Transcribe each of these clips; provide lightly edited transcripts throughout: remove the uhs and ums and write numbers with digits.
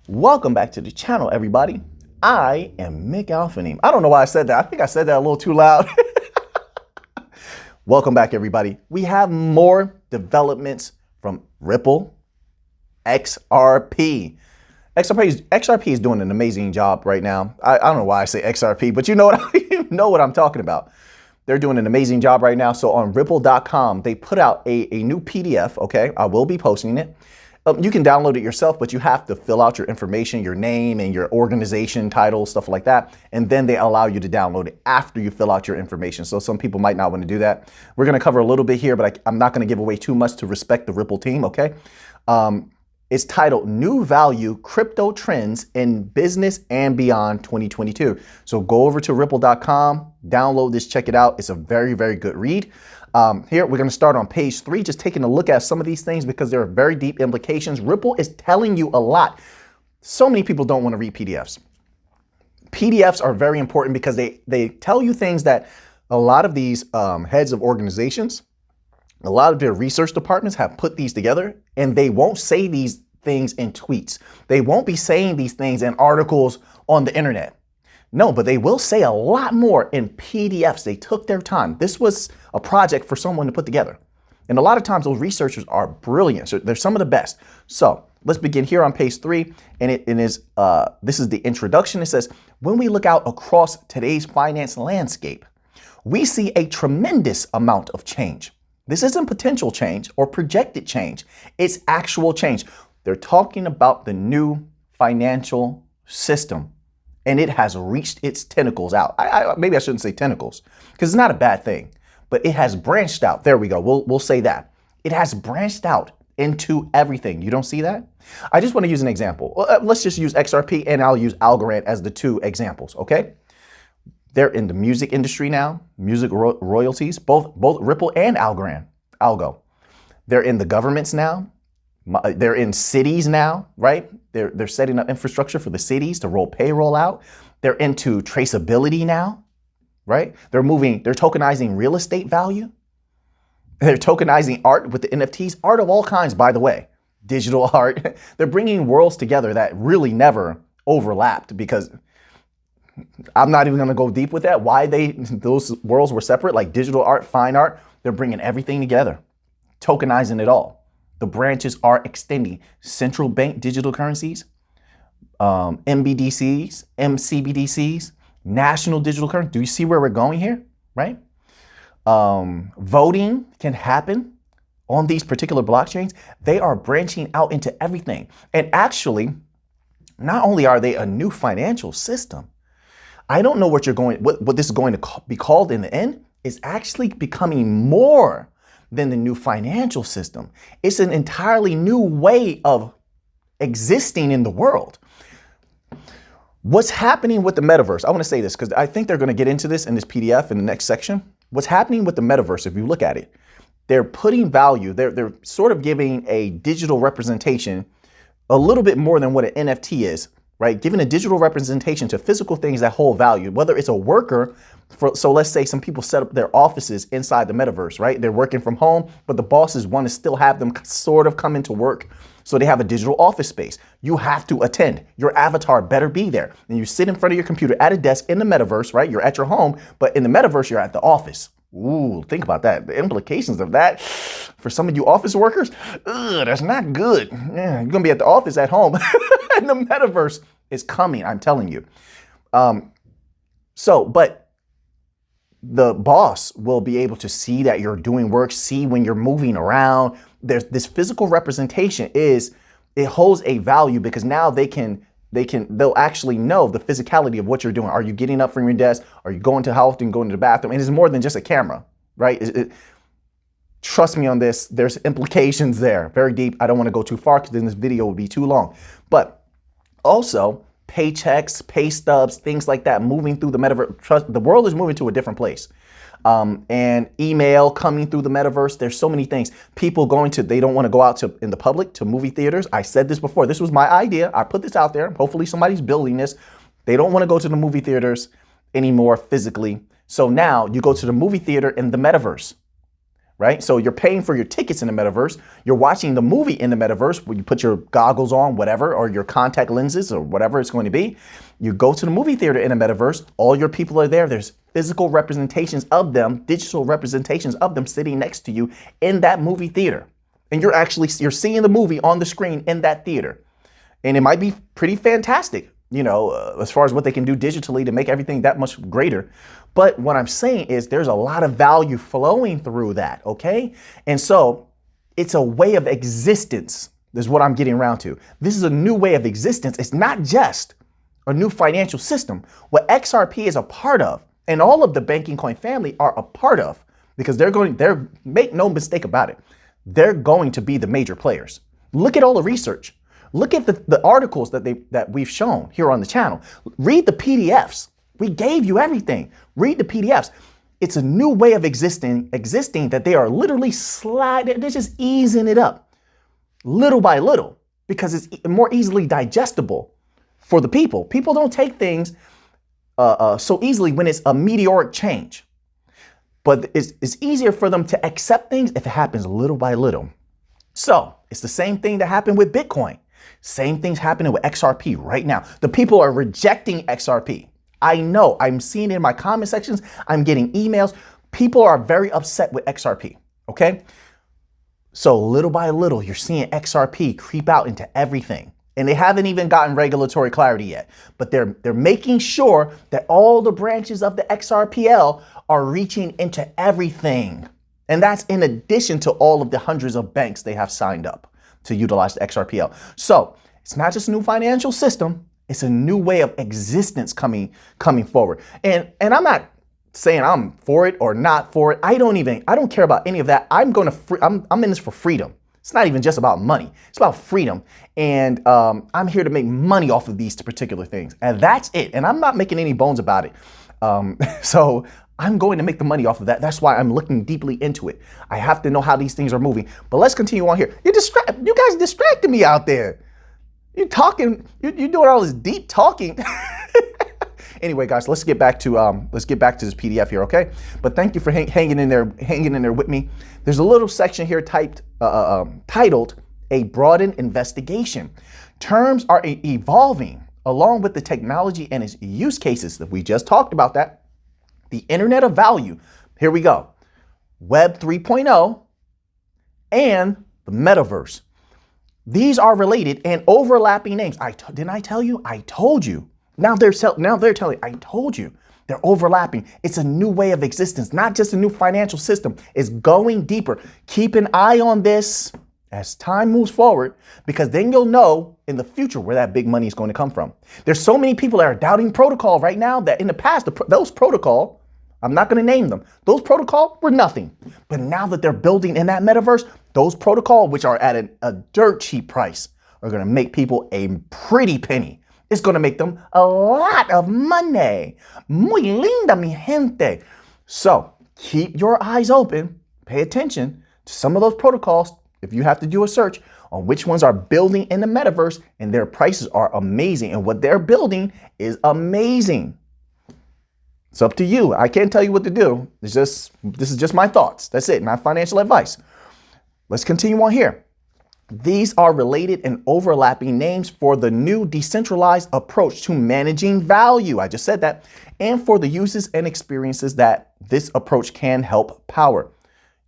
Welcome back to the channel, everybody. I am Auphanim. I don't know why I said that. I think I said that a little too loud. Welcome back, everybody. We have more developments from Ripple, XRP. XRP is doing an amazing job right now. I don't know why I say XRP, but you know what I'm talking about. They're doing an amazing job right now. So on ripple.com, they put out a new PDF. Okay, I will be posting it. You can download it yourself, but you have to fill out your information, your name and your organization title, stuff like that. And then they allow you to download it after you fill out your information. So some people might not want to do that. We're going to cover a little bit here, but I'm not going to give away too much to respect the Ripple team. Okay. It's titled New Value Crypto Trends in Business and Beyond 2022. So go over to ripple.com, download this, check it out. It's a very, very good read. Here, we're going to start on page 3, just taking a look at some of these things because there are very deep implications. Ripple is telling you a lot. So many people don't want to read PDFs. PDFs are very important because they tell you things that a lot of these heads of organizations, a lot of their research departments have put these together, and they won't say these things in tweets. They won't be saying these things in articles on the internet. No, but they will say a lot more in PDFs. They took their time. This was a project for someone to put together. And a lot of times those researchers are brilliant. So they're some of the best. So let's begin here on page 3. And this is the introduction. It says, when we look out across today's finance landscape, we see a tremendous amount of change. This isn't potential change or projected change. It's actual change. They're talking about the new financial system. And it has reached its tentacles out. Maybe I shouldn't say tentacles because it's not a bad thing, but it has branched out. There we go. We'll say that. It has branched out into everything. You don't see that? I just want to use an example. Let's just use XRP and I'll use Algorand as the two examples. Okay. They're in the music industry now, music royalties, both Ripple and Algo. They're in the governments now. They're in cities now, right? They're setting up infrastructure for the cities to roll payroll out. They're into traceability now, right? They're tokenizing real estate value. They're tokenizing art with the NFTs, art of all kinds, by the way, digital art. They're bringing worlds together that really never overlapped because I'm not even going to go deep with that. Why those worlds were separate, like digital art, fine art. They're bringing everything together, tokenizing it all. The branches are extending central bank digital currencies, MBDCs, MCBDCs, national digital currency. Do you see where we're going here? Right? Voting can happen on these particular blockchains. They are branching out into everything. And actually, not only are they a new financial system, I don't know what this is going to be called in the end. Is actually becoming more than the new financial system. It's an entirely new way of existing in the world. What's happening with the metaverse? I want to say this because I think they're going to get into this in this PDF in the next section. What's happening with the metaverse, if you look at it, they're putting value. They're sort of giving a digital representation a little bit more than what an NFT is, right? Giving a digital representation to physical things that hold value, whether it's a worker. So let's say some people set up their offices inside the metaverse, right? They're working from home, but the bosses want to still have them sort of come into work. So they have a digital office space. You have to attend. Your avatar better be there. And you sit in front of your computer at a desk in the metaverse, right? You're at your home, but in the metaverse, you're at the office. Ooh, think about that. The implications of that for some of you office workers, that's not good. Yeah, you're going to be at the office at home and the metaverse is coming. I'm telling you. But the boss will be able to see that you're doing work, see when you're moving around. There's this physical representation it holds a value because now they'll actually know the physicality of what you're doing. Are you getting up from your desk? Are you going to how often going to the bathroom? And it's more than just a camera, right? Trust me on this. There's implications there, very deep. I don't want to go too far because then this video would be too long. But also paychecks, pay stubs, things like that, moving through the metaverse. The world is moving to a different place. And email coming through the metaverse. There's so many things. People they don't want to go out in the public to movie theaters. I said this before. This was my idea. I put this out there. Hopefully somebody's building this. They don't want to go to the movie theaters anymore physically. So now you go to the movie theater in the metaverse. right? So you're paying for your tickets in the metaverse. You're watching the movie in the metaverse where you put your goggles on, whatever, or your contact lenses or whatever it's going to be. You go to the movie theater in the metaverse. All your people are there. There's physical representations of them, digital representations of them sitting next to you in that movie theater. And you're seeing the movie on the screen in that theater. And it might be pretty fantastic, as far as what they can do digitally to make everything that much greater. But what I'm saying is there's a lot of value flowing through that, okay? And so it's a way of existence, is what I'm getting around to. This is a new way of existence. It's not just a new financial system. What XRP is a part of, and all of the banking coin family are a part of, because make no mistake about it, they're going to be the major players. Look at all the research. Look at the articles that we've shown here on the channel. Read the PDFs. We gave you everything. Read the PDFs. It's a new way of existing that they are literally they're just easing it up little by little because it's more easily digestible for the people. People don't take things so easily when it's a meteoric change. But it's easier for them to accept things if it happens little by little. So it's the same thing that happened with Bitcoin. Same thing's happening with XRP right now. The people are rejecting XRP. I know, I'm seeing it in my comment sections. I'm getting emails. People are very upset with XRP, okay? So little by little, you're seeing XRP creep out into everything. And they haven't even gotten regulatory clarity yet, but they're making sure that all the branches of the XRPL are reaching into everything. And that's in addition to all of the hundreds of banks they have signed up to utilize the XRPL. So it's not just a new financial system, it's a new way of existence coming forward. And I'm not saying I'm for it or not for it. I don't care about any of that. I'm in this for freedom. It's not even just about money. It's about freedom. And I'm here to make money off of these particular things. And that's it. And I'm not making any bones about it. So I'm going to make the money off of that. That's why I'm looking deeply into it. I have to know how these things are moving. But let's continue on here. You guys distracted me out there. You're talking, you're doing all this deep talking. Anyway, guys, let's get back to this PDF here, okay? But thank you for hanging in there with me. There's a little section here titled "A Broadened Investigation." Terms are evolving along with the technology and its use cases that we just talked about. That the Internet of Value. Here we go. Web 3.0 and the metaverse. These are related and overlapping names. Didn't I tell you? I told you. Now they're telling, I told you. They're overlapping. It's a new way of existence, not just a new financial system. It's going deeper. Keep an eye on this as time moves forward, because then you'll know in the future where that big money is going to come from. There's so many people that are doubting protocol right now that in the past, those protocol, I'm not going to name them, those protocol were nothing. But now that they're building in that metaverse, those protocol, which are at a dirt cheap price, are going to make people a pretty penny. It's going to make them a lot of money. Muy linda, mi gente. So keep your eyes open. Pay attention to some of those protocols. If you have to do a search on which ones are building in the metaverse, and their prices are amazing, and what they're building is amazing. It's up to you. I can't tell you what to do. This is just my thoughts. That's it. Not financial advice. Let's continue on here. These are related and overlapping names for the new decentralized approach to managing value. I just said that. And for the uses and experiences that this approach can help power.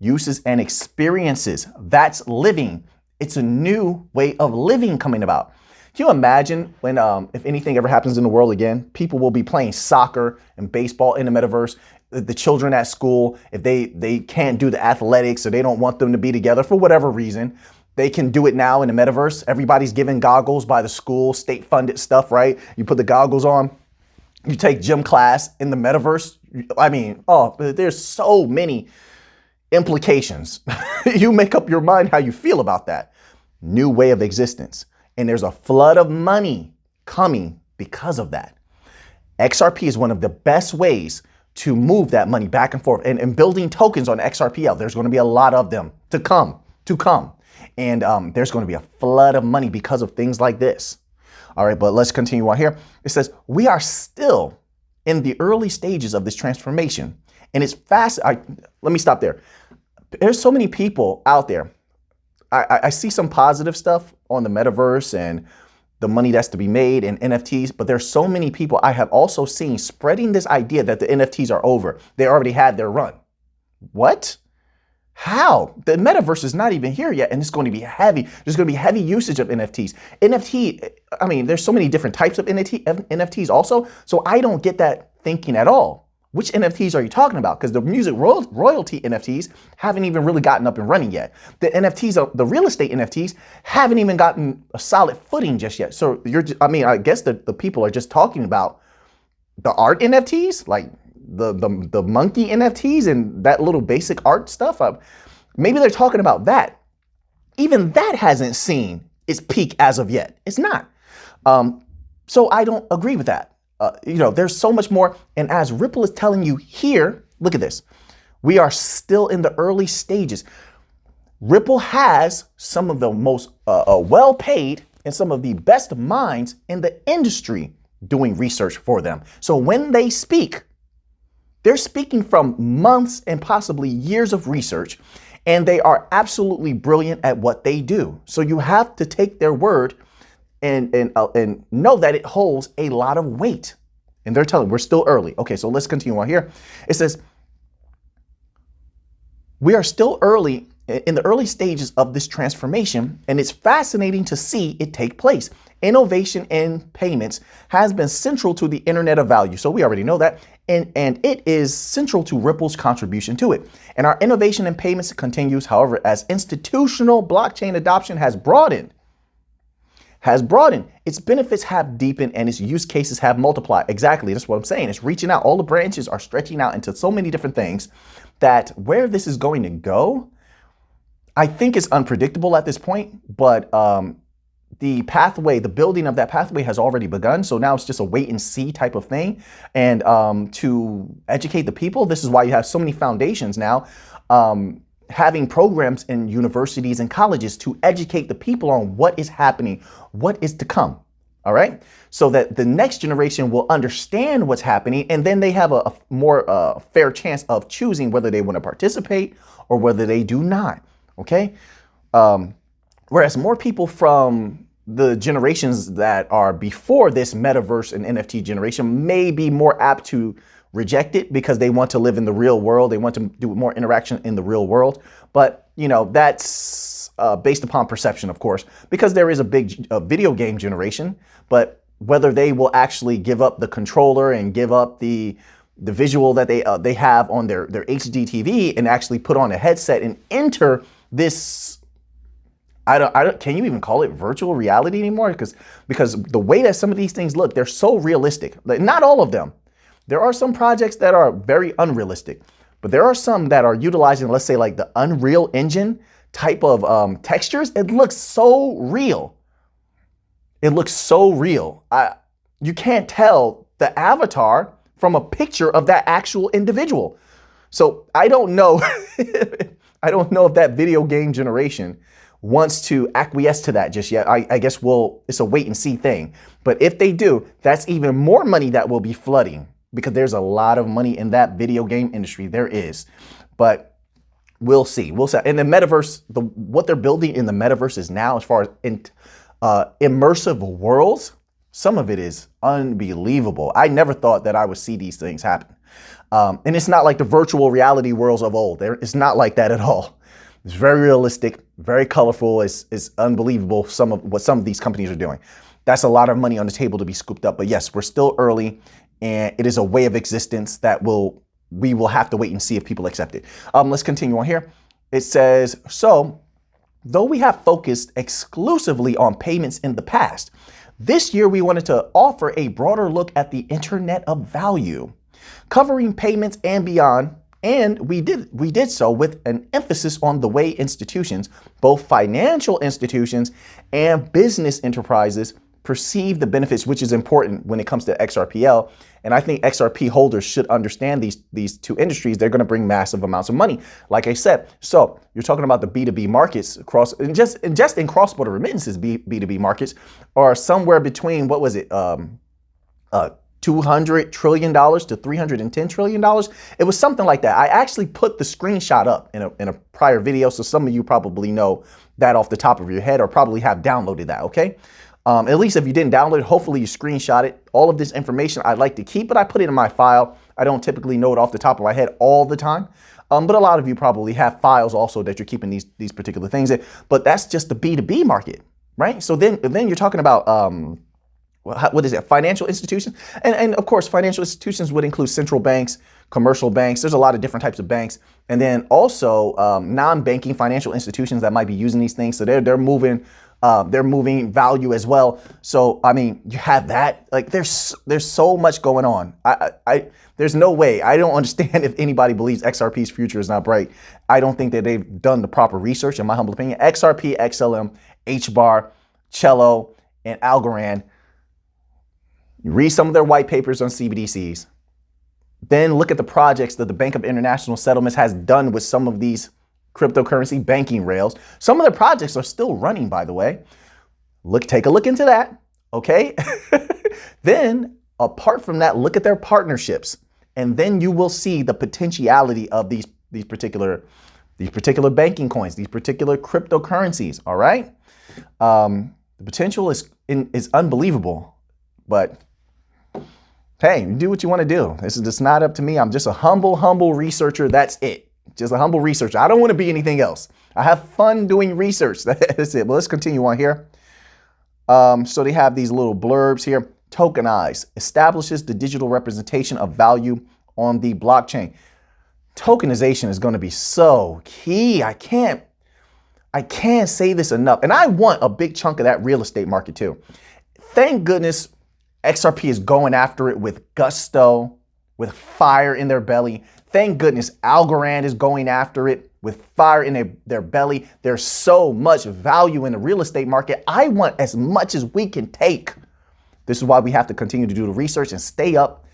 Uses and experiences. That's living. It's a new way of living coming about. Can you imagine when, if anything ever happens in the world again, people will be playing soccer and baseball in the metaverse. The children at school, if they can't do the athletics or they don't want them to be together for whatever reason, they can do it now in the metaverse. Everybody's given goggles by the school, state-funded stuff, right? You put the goggles on, you take gym class in the metaverse. I mean, there's so many implications. You make up your mind how you feel about that. New way of existence. And there's a flood of money coming because of that. XRP is one of the best ways to move that money back and forth. And building tokens on XRPL, there's going to be a lot of them to come. And there's going to be a flood of money because of things like this. All right, but let's continue on here. It says, we are still in the early stages of this transformation. And it's fast. Let me stop there. There's so many people out there. I see some positive stuff on the metaverse and the money that's to be made in NFTs, but there's so many people I have also seen spreading this idea that the NFTs are over. They already had their run. What? How? The metaverse is not even here yet, and it's going to be heavy. There's going to be heavy usage of NFTs. I mean, there's so many different types of NFTs also, so I don't get that thinking at all. Which NFTs are you talking about? Because the music royalty NFTs haven't even really gotten up and running yet. The NFTs, the real estate NFTs, haven't even gotten a solid footing just yet. So I guess the people are just talking about the art NFTs, like the monkey NFTs and that little basic art stuff. Maybe they're talking about that. Even that hasn't seen its peak as of yet. It's not. So I don't agree with that. There's so much more. And as Ripple is telling you here, look at this. We are still in the early stages. Ripple has some of the most well-paid and some of the best minds in the industry doing research for them. So when they speak, they're speaking from months and possibly years of research, and they are absolutely brilliant at what they do. So you have to take their word and know that it holds a lot of weight. And they're telling, we're still early. Okay, so let's continue on here. It says, we are still early in the early stages of this transformation, and it's fascinating to see it take place. Innovation in payments has been central to the Internet of Value. So we already know that. And it is central to Ripple's contribution to it. And our innovation in payments continues, however, as institutional blockchain adoption has broadened. Its benefits have deepened and its use cases have multiplied. Exactly, that's what I'm saying. It's reaching out. All the branches are stretching out into so many different things that where this is going to go, I think is unpredictable at this point, but the pathway, the building of that pathway has already begun. So now it's just a wait and see type of thing. And to educate the people, this is why you have so many foundations now having programs in universities and colleges to educate the people on what is happening, what is to come. All right. So that the next generation will understand what's happening, and then they have a more fair chance of choosing whether they want to participate or whether they do not. OK. Whereas more people from the generations that are before this metaverse and NFT generation may be more apt to reject it because they want to live in the real world. They want to do more interaction in the real world. But, that's based upon perception, of course, because there is a big video game generation. But whether they will actually give up the controller and give up the visual that they have on their HD TV and actually put on a headset and enter this, can you even call it virtual reality anymore? Because the way that some of these things look, they're so realistic. Like, not all of them. There are some projects that are very unrealistic, but there are some that are utilizing, let's say, like the Unreal Engine type of textures. It looks so real. It looks so real. You can't tell the avatar from a picture of that actual individual. So I don't know. I don't know if that video game generation wants to acquiesce to that just yet. I guess it's a wait and see thing. But if they do, that's even more money that will be flooding, because there's a lot of money in that video game industry. There is. But we'll see. We'll see. In the metaverse, what they're building in the metaverse is now, as far as immersive worlds, some of it is unbelievable. I never thought that I would see these things happen. And it's not like the virtual reality worlds of old. It's not like that at all. It's very realistic, very colorful. It's unbelievable what some of these companies are doing. That's a lot of money on the table to be scooped up. But yes, we're still early, and it is a way of existence that we will have to wait and see if people accept it. Let's continue on here. It says, so though we have focused exclusively on payments in the past, this year we wanted to offer a broader look at the Internet of Value, covering payments and beyond. And we did so with an emphasis on the way institutions, both financial institutions and business enterprises, perceive the benefits, which is important when it comes to XRPL. And I think XRP holders should understand these two industries. They're going to bring massive amounts of money, like I said. So you're talking about the B2B markets just in cross-border remittances. B2B markets are somewhere between, what was it, $2 $200 trillion to $310 trillion. It was something like that. I actually put the screenshot up in a prior video, so some of you probably know that off the top of your head or probably have downloaded that, okay? At least if you didn't download it, hopefully you screenshot it. All of this information I like to keep, but I put it in my file. I don't typically know it off the top of my head all the time. But a lot of you probably have files also that you're keeping these particular things in. But that's just the B2B market, right? So then you're talking about what is it? Financial institutions, and of course, financial institutions would include central banks, commercial banks. There's a lot of different types of banks, and then also non-banking financial institutions that might be using these things. So they're moving value as well. So I mean, you have that. Like there's so much going on. There's no way. I don't understand if anybody believes XRP's future is not bright. I don't think that they've done the proper research, in my humble opinion. XRP, XLM, HBAR, Cello, and Algorand. You read some of their white papers on CBDCs. Then look at the projects that the Bank of International Settlements has done with some of these cryptocurrency banking rails. Some of their projects are still running, by the way. Take a look into that, okay? Then, apart from that, look at their partnerships, and then you will see the potentiality of these particular banking coins, these particular cryptocurrencies. All right, the potential is unbelievable, but hey, you do what you want to do. This is just not up to me. I'm just a humble researcher. That's it. Just a humble researcher. I don't want to be anything else. I have fun doing research. That's it. Well, let's continue on here. So they have these little blurbs here. Tokenize establishes the digital representation of value on the blockchain. Tokenization is going to be so key. I can't say this enough. And I want a big chunk of that real estate market too. Thank goodness XRP is going after it with gusto, with fire in their belly. Thank goodness Algorand is going after it with fire in their belly. There's so much value in the real estate market. I want as much as we can take. This is why we have to continue to do the research and stay up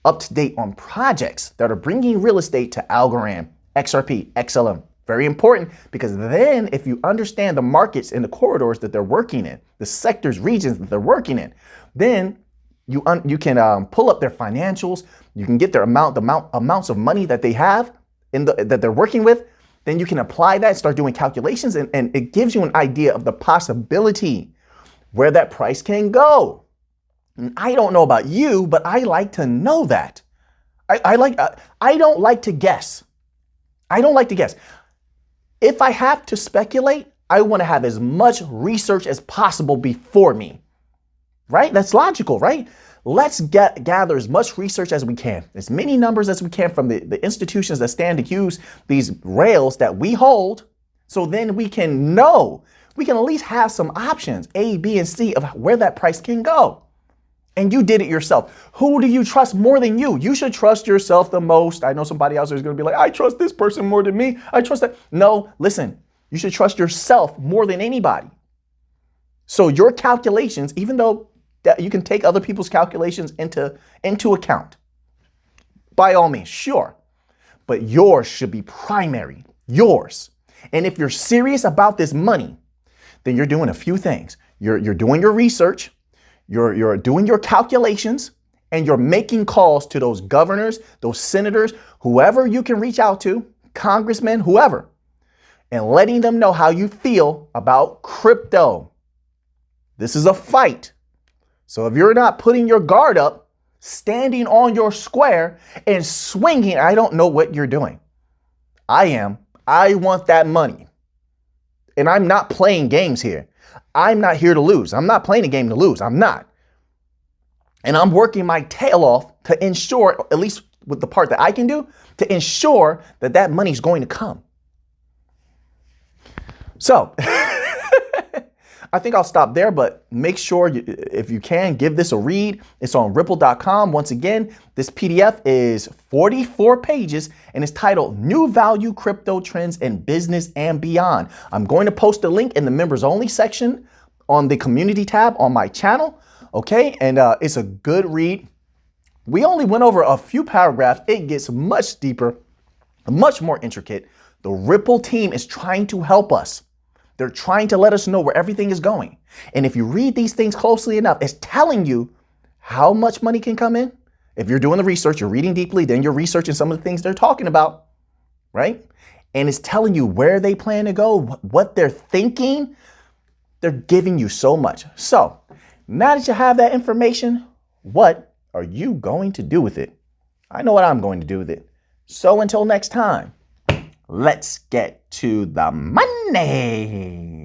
to date on projects that are bringing real estate to Algorand, XRP, XLM. Very important, because then if you understand the markets and the corridors that they're working in, the sectors, regions that they're working in, then you can pull up their financials. You can get their amounts of money that they have that they're working with. Then you can apply that, start doing calculations, and it gives you an idea of the possibility where that price can go. And I don't know about you, but I like to know that. I don't like to guess. I don't like to guess. If I have to speculate, I want to have as much research as possible before me. Right? That's logical, right? Let's gather as much research as we can, as many numbers as we can from the institutions that stand to use these rails that we hold, so then we can know, we can at least have some options, A, B, and C, of where that price can go. And you did it yourself. Who do you trust more than you? You should trust yourself the most. I know somebody else is going to be like, I trust this person more than me. I trust that. No, listen, you should trust yourself more than anybody. So your calculations, even though that you can take other people's calculations into account, by all means, sure. But yours should be primary, yours. And if you're serious about this money, then you're doing a few things. You're doing your research. You're doing your calculations, and you're making calls to those governors, those senators, whoever you can reach out to, congressmen, whoever, and letting them know how you feel about crypto. This is a fight. So if you're not putting your guard up, standing on your square and swinging, I don't know what you're doing. I am. I want that money. And I'm not playing games here. I'm not here to lose. I'm not playing a game to lose. I'm not. And I'm working my tail off to ensure, at least with the part that I can do, to ensure that that money's going to come. So I think I'll stop there, but make sure if you can, give this a read. It's on ripple.com. Once again, this PDF is 44 pages and it's titled New Value Crypto Trends in Business and Beyond. I'm going to post a link in the members only section on the community tab on my channel. Okay, and it's a good read. We only went over a few paragraphs. It gets much deeper, much more intricate. The Ripple team is trying to help us. They're trying to let us know where everything is going. And if you read these things closely enough, it's telling you how much money can come in. If you're doing the research, you're reading deeply, then you're researching some of the things they're talking about, right? And it's telling you where they plan to go, what they're thinking. They're giving you so much. So now that you have that information, what are you going to do with it? I know what I'm going to do with it. So until next time, let's get to the money.